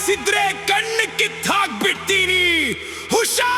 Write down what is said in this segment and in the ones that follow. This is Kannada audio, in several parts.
ಗುರಾಯಿಸಿದ್ರೆ ಕಣ್ಣು ಕಿತ್ತಾಕ್ಬಿಡ್ತೀನಿ. ಹುಷಾರ್!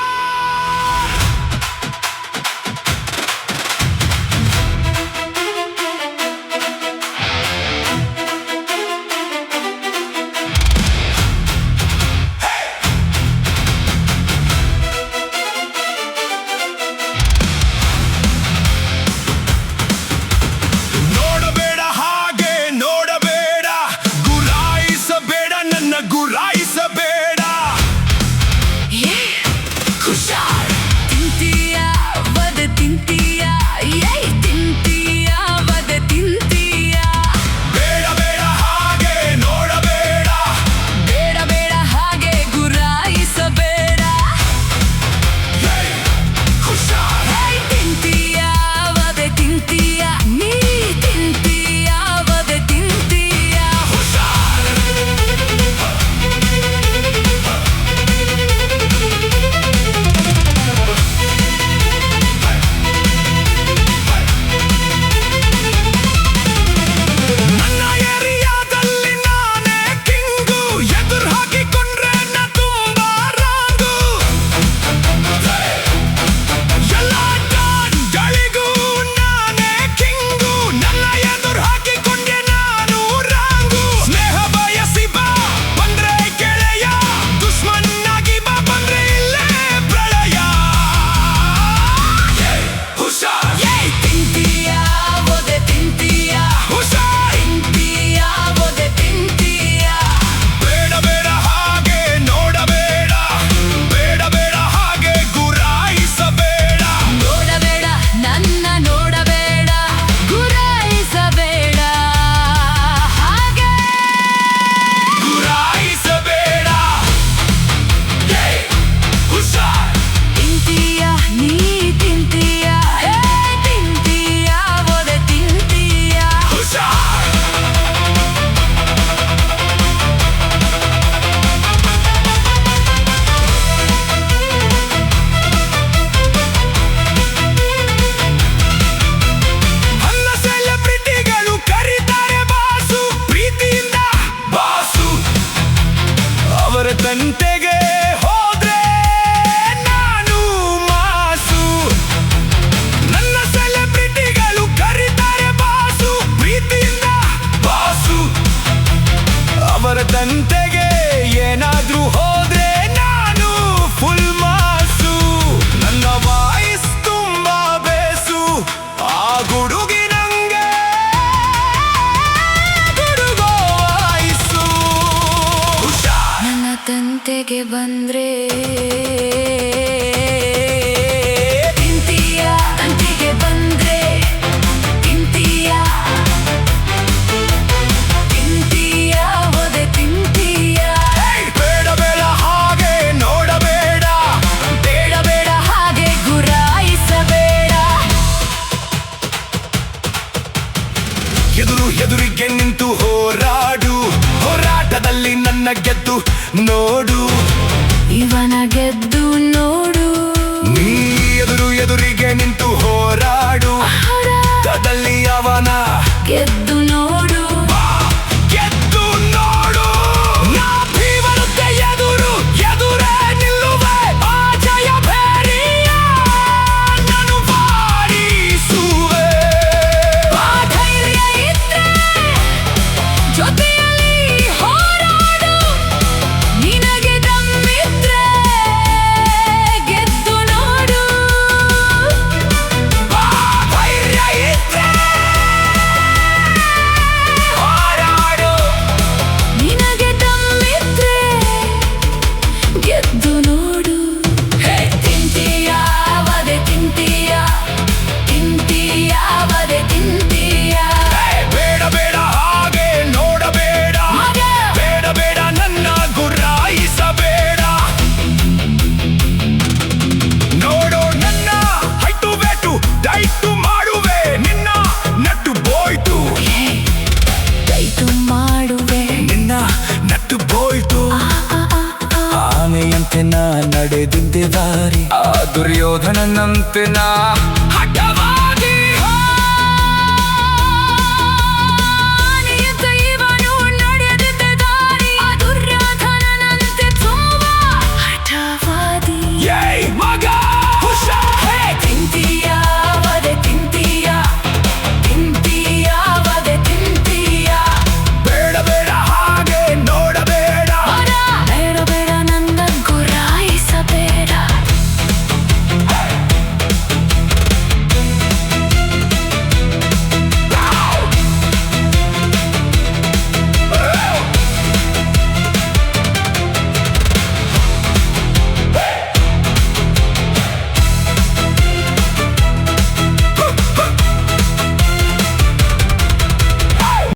ತಂಟೆಗೆ ಹೋದ್ರೆ ನಾನು ಮಾಸು. ನನ್ನ ಸೆಲೆಬ್ರಿಟಿಗಳು ಕರೀತಾರೆ ಬಾಸು, ಪ್ರೀತಿಯಿಂದ ಬಾಸು. ಅವರ ತಂಟೆಗೆ ಏನಾದ್ರೂ ಹೋದ್ರೆ ನಾನು ಫುಲ್ ಮಾಸು. ನನ್ನ ವಾಯ್ಸ್ ತುಂಬಾ ಬೇಸು, ಆ ಗುಡುಗಿ ನಂಗೆ ಗುಡುಗೋ ವಾಯ್ಸು. ನನ್ನ ತಂತೆಗೆ ಬಂದ್ರೆ ತಿಂತೀಯ, ತಂತಿಗೆ ಬಂದ್ರೆ ತಿಂತೀಯ, ತಿಂತೀಯ ಒದೆ ತಿಂತೀಯ. ಬೇಡ ಬೇಡ ಹಾಗೆ ನೋಡಬೇಡ, ಬೇಡ ಬೇಡ ಹಾಗೆ ಗುರಾಯಿಸಬೇಡ. ಎದುರಿಗೆ ನಿಂತು ಹೋರಾಡು, ಹೋರಾಟದಲ್ಲಿ ನನ್ನ ಗೆದ್ದು ನೋಡು. ಇವನ ಗೆದ್ದು ನೋಡು. ನೀ ಎದುರಿಗೆ ನಿಂತು ಹೋರಾಡು, ಹೋರಾಟದಲ್ಲಿ ಅವನ ಗೆದ್ದು ನೋಡು. ಗೆದ್ದು ನೋಡು. ನಾ ಬರುತ್ತೆ ಎದುರೇ ನಿಲ್ಲುವೆ, ಆ ಜಯ ಭೇರಿಯ ನಾನು ಬಾರಿಸುವೆ. ಆ ಧೈರ್ಯ ಇದ್ರೆ ಜೊತೆಯಲ್ಲಿ ಹೋರಾಡು. ನಿನಗೆ ದಮ್ಮಿದ್ರೆ ಗೆದ್ದು ನೋಡು. ಆ ಧೈರ್ಯ ಇದ್ರೆ ಹೋರಾಡು. ನಿನಗೆ ದಮ್ಮಿದ್ರೆ ಗೆದ್ದು ನೋಡು. ತಿಂತೀಯ ವದೆ ತಿಂತೀಯ, ತಿಂತೀಯ ವದೆ ತಿಂತೀಯ. ಬೇಡ ಬೇಡ ಹಾಗೆ ನೋಡಬೇಡ, ಬೇಡ ಬೇಡ ನನ್ನ ಗುರಾಯಿಸಬೇಡ. ನೋಡೋ ನನ್ನ ಹೈಟು ವೇಟು ಡೈಟು ಮಾಡುವೆ, ನಿನ್ನ ನಟ್ಟು ಬೋಯ್ತು. ದಯತು ಮಾಡುವೆ. ನಿನ್ನ ನಟ್ಟು ಬೋಯ್ತು. ಆನೆಯಂತೆ ನಾ ನಡೆದಿದ್ದೆ ದಾರಿ, ಆ ದುರ್ಯೋಧನನಂತೆ ನಾ